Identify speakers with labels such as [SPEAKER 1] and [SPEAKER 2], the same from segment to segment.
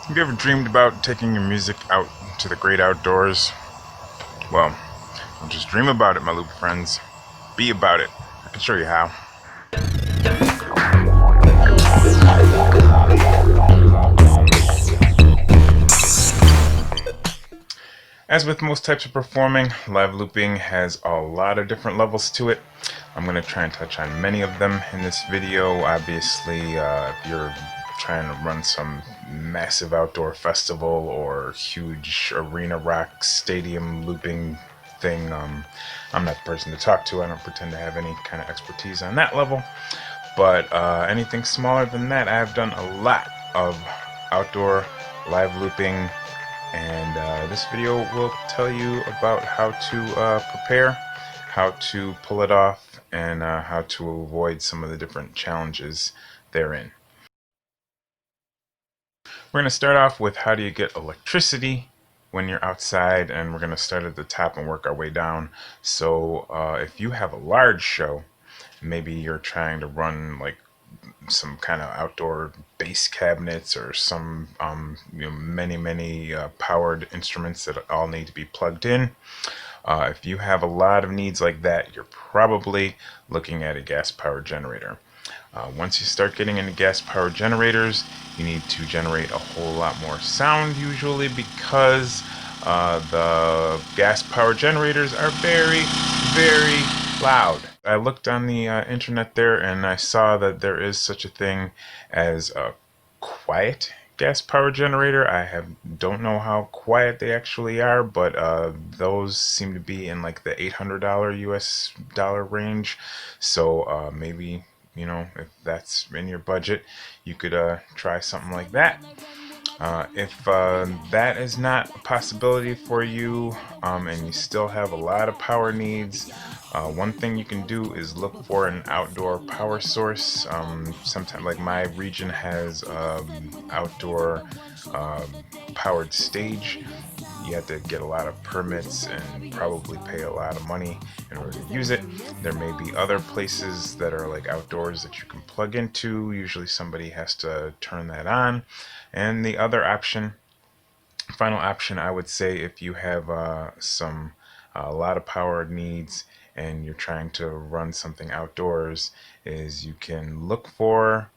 [SPEAKER 1] Have you ever dreamed about taking your music out to the great outdoors? Well, don't just dream about it, my loop friends. Be about it. I can show you how. As with most types of performing, live looping has a lot of different levels to it. I'm going to try and touch on many of them in this video. Obviously, if you're trying to run some massive outdoor festival or huge arena rock stadium looping thing, I'm not the person to talk to. I don't pretend to have any kind of expertise on that level. But anything smaller than that, I've done a lot of outdoor live looping, and this video will tell you about how to prepare, how to pull it off, and how to avoid some of the different challenges therein. We're going to start off with how do you get electricity when you're outside, and we're going to start at the top and work our way down. So if you have a large show, maybe you're trying to run like some kind of outdoor bass cabinets or some many powered instruments that all need to be plugged in. If you have a lot of needs like that, you're probably looking at a gas powered generator. Once you start getting into gas powered generators, you need to generate a whole lot more sound usually, because the gas powered generators are very loud. I looked on the internet there, and I saw that there is such a thing as a quiet gas power generator. Don't know how quiet they actually are, but those seem to be in like the $800 US dollar range. So maybe, if that's in your budget, you could try something like that. If that is not a possibility for you, and you still have a lot of power needs, one thing you can do is look for an outdoor power source. Sometimes, like my region has outdoor powered stage. You have to get a lot of permits and probably pay a lot of money in order to use it. There may be other places that are like outdoors that you can plug into. Usually somebody has to turn that on. And the other option, final option, I would say, if you have a lot of power needs and you're trying to run something outdoors, is you can look for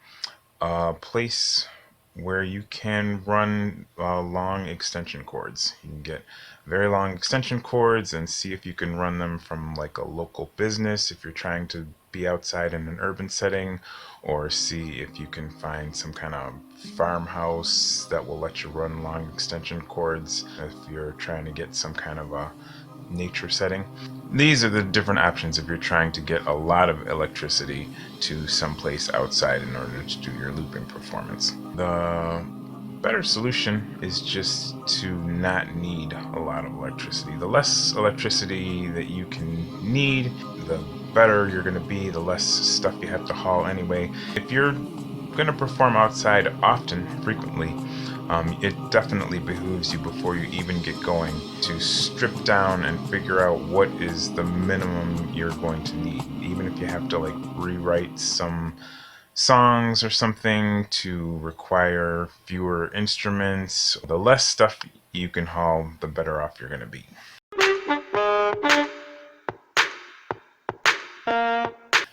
[SPEAKER 1] a place where you can run long extension cords. You can get very long extension cords and see if you can run them from like a local business if you're trying to be outside in an urban setting, or see if you can find some kind of farmhouse that will let you run long extension cords if you're trying to get some kind of a nature setting. These are the different options if you're trying to get a lot of electricity to someplace outside in order to do your looping performance. The better solution is just to not need a lot of electricity. The less electricity that you can need, the better you're going to be, the less stuff you have to haul anyway. If you're going to perform outside often, frequently, it definitely behooves you, before you even get going, to strip down and figure out what is the minimum you're going to need. Even if you have to like rewrite some songs or something to require fewer instruments, the less stuff you can haul, the better off you're going to be.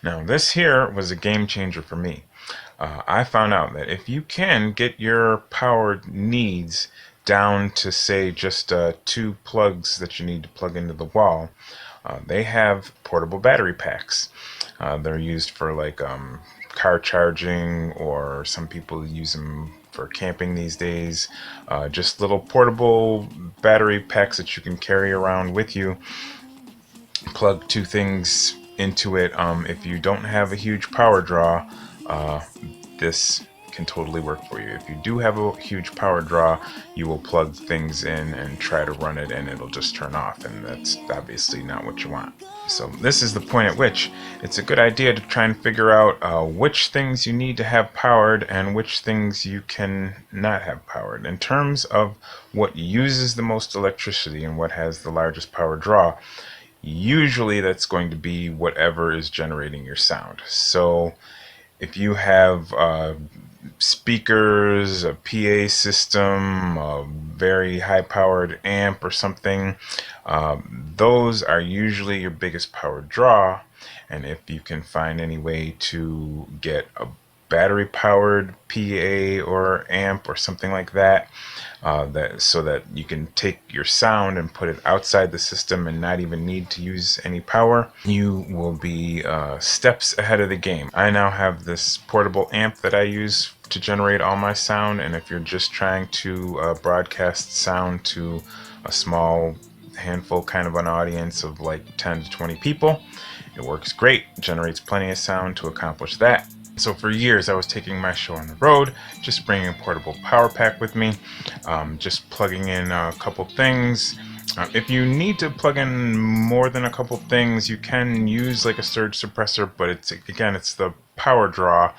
[SPEAKER 1] Now, this here was a game changer for me. I found out that if you can get your power needs down to, say, just 2 plugs that you need to plug into the wall, they have portable battery packs. They're used for like car charging, or some people use them for camping these days. Just little portable battery packs that you can carry around with you. Plug 2 things into it. If you don't have a huge power draw, this can totally work for you. If you do have a huge power draw, you will plug things in and try to run it, and it'll just turn off, and that's obviously not what you want. So this is the point at which it's a good idea to try and figure out which things you need to have powered and which things you can not have powered. In terms of what uses the most electricity and what has the largest power draw, usually that's going to be whatever is generating your sound. So if you have speakers, a PA system, a very high powered amp or something, those are usually your biggest power draw. And if you can find any way to get a battery powered PA or amp or something like that, that so that you can take your sound and put it outside the system and not even need to use any power, you will be steps ahead of the game. I now have this portable amp that I use to generate all my sound, and if you're just trying to broadcast sound to a small handful, kind of an audience of like 10 to 20 people, it works great, generates plenty of sound to accomplish that. So for years I was taking my show on the road, just bringing a portable power pack with me, just plugging in a couple things. If you need to plug in more than a couple things, you can use like a surge suppressor, but it's the power draw.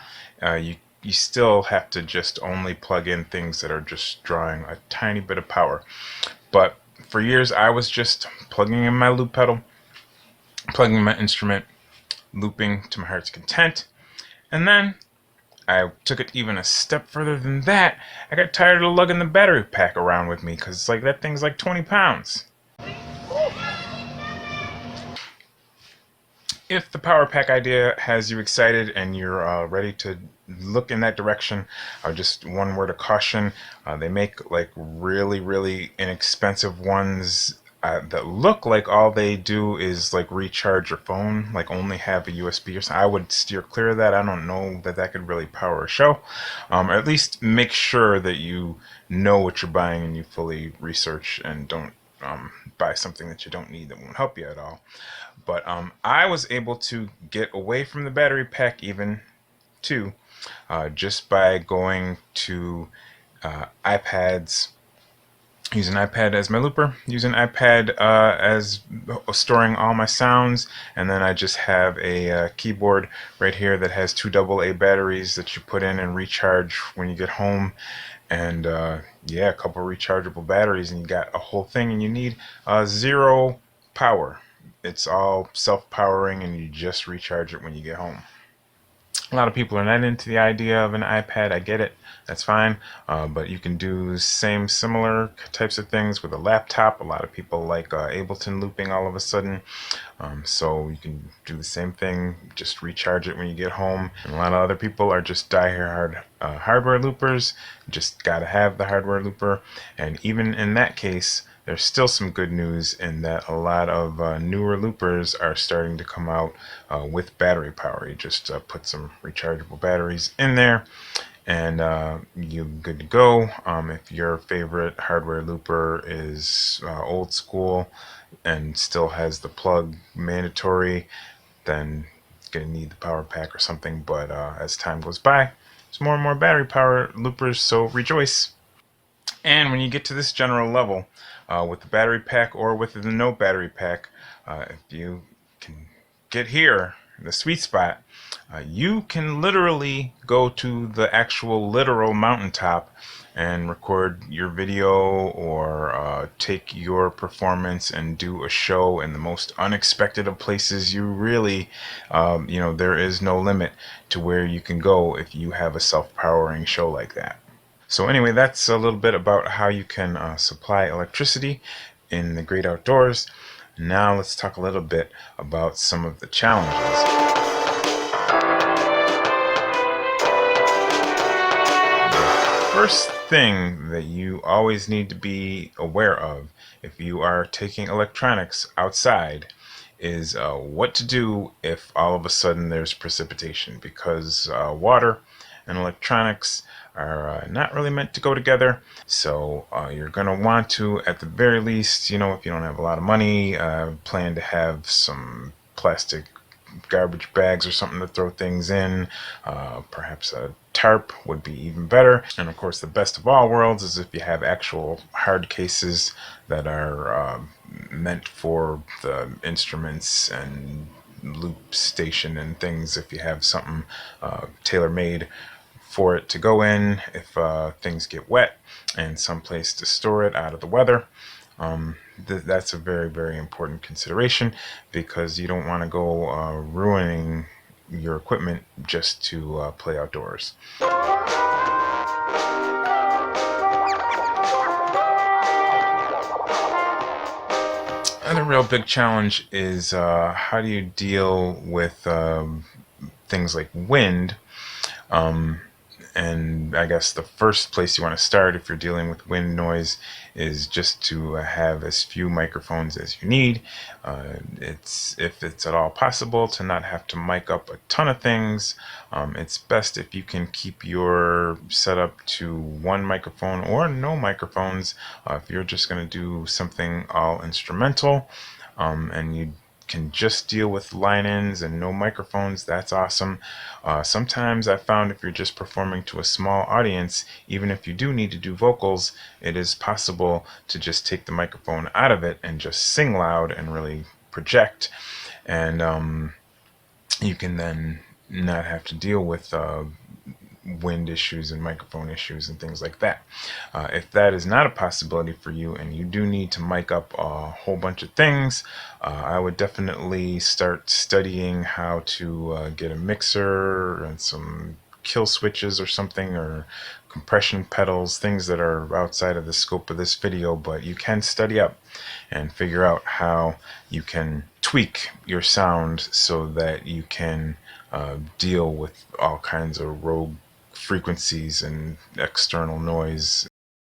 [SPEAKER 1] You still have to just only plug in things that are just drawing a tiny bit of power. But for years I was just plugging in my loop pedal, plugging in my instrument, looping to my heart's content. And then I took it even a step further than that. I got tired of lugging the battery pack around with me because like that thing's like 20 pounds. If the power pack idea has you excited and you're ready to look in that direction, just one word of caution: they make like really, really inexpensive ones that look like all they do is like recharge your phone, like only have a USB or something. I would steer clear of that. I don't know that that could really power a show. Or at least make sure that you know what you're buying and you fully research and don't buy something that you don't need that won't help you at all. But I was able to get away from the battery pack even too, just by going to iPads, use an iPad as my looper, use an iPad as storing all my sounds, and then I just have a keyboard right here that has two AA batteries that you put in and recharge when you get home. And yeah, a couple rechargeable batteries and you got a whole thing, and you need zero power. It's all self-powering and you just recharge it when you get home. A lot of people are not into the idea of an iPad. I get it. That's fine. But you can do similar types of things with a laptop. A lot of people like Ableton looping all of a sudden. So you can do the same thing, just recharge it when you get home. And a lot of other people are just die-hard hardware loopers. Just gotta have the hardware looper. And even in that case, there's still some good news in that a lot of newer loopers are starting to come out with battery power. You just put some rechargeable batteries in there and you're good to go. If your favorite hardware looper is old school and still has the plug mandatory, then you're going to need the power pack or something. But as time goes by, there's more and more battery power loopers, so rejoice. And when you get to this general level, with the battery pack or with the no battery pack, if you can get here, the sweet spot, you can literally go to the actual literal mountaintop and record your video or take your performance and do a show in the most unexpected of places. You really, there is no limit to where you can go if you have a self-powering show like that. So anyway, that's a little bit about how you can supply electricity in the great outdoors. Now let's talk a little bit about some of the challenges. First thing that you always need to be aware of if you are taking electronics outside is what to do if all of a sudden there's precipitation, because water and electronics are not really meant to go together. So you're going to want to, at the very least, if you don't have a lot of money, plan to have some plastic garbage bags or something to throw things in. Perhaps a tarp would be even better. And of course, the best of all worlds is if you have actual hard cases that are meant for the instruments and loop station and things. If you have something tailor-made for it to go in if things get wet, and some place to store it out of the weather. That's a very, very important consideration, because you don't want to go ruining your equipment just to play outdoors. real big challenge is how do you deal with things like wind. Um, and I guess the first place you want to start if you're dealing with wind noise is just to have as few microphones as you need. It's if it's at all possible to not have to mic up a ton of things. It's best if you can keep your setup to one microphone or no microphones. If you're just going to do something all instrumental, and you can just deal with line-ins and no microphones, that's awesome. Sometimes I found if you're just performing to a small audience, even if you do need to do vocals, it is possible to just take the microphone out of it and just sing loud and really project. And you can then not have to deal with wind issues and microphone issues and things like that. If that is not a possibility for you and you do need to mic up a whole bunch of things, I would definitely start studying how to get a mixer and some kill switches or something, or compression pedals, things that are outside of the scope of this video, but you can study up and figure out how you can tweak your sound so that you can deal with all kinds of rogue frequencies and external noise.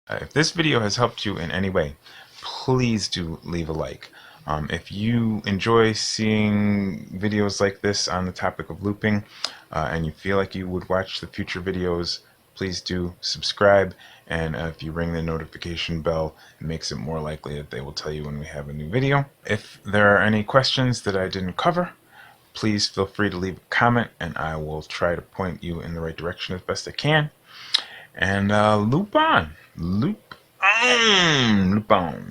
[SPEAKER 1] If this video has helped you in any way, please do leave a like. If you enjoy seeing videos like this on the topic of looping, and you feel like you would watch the future videos, please do subscribe. And if you ring the notification bell, it makes it more likely that they will tell you when we have a new video. If there are any questions that I didn't cover, please feel free to leave a comment and I will try to point you in the right direction as best I can. And loop on. Loop on. Loop on.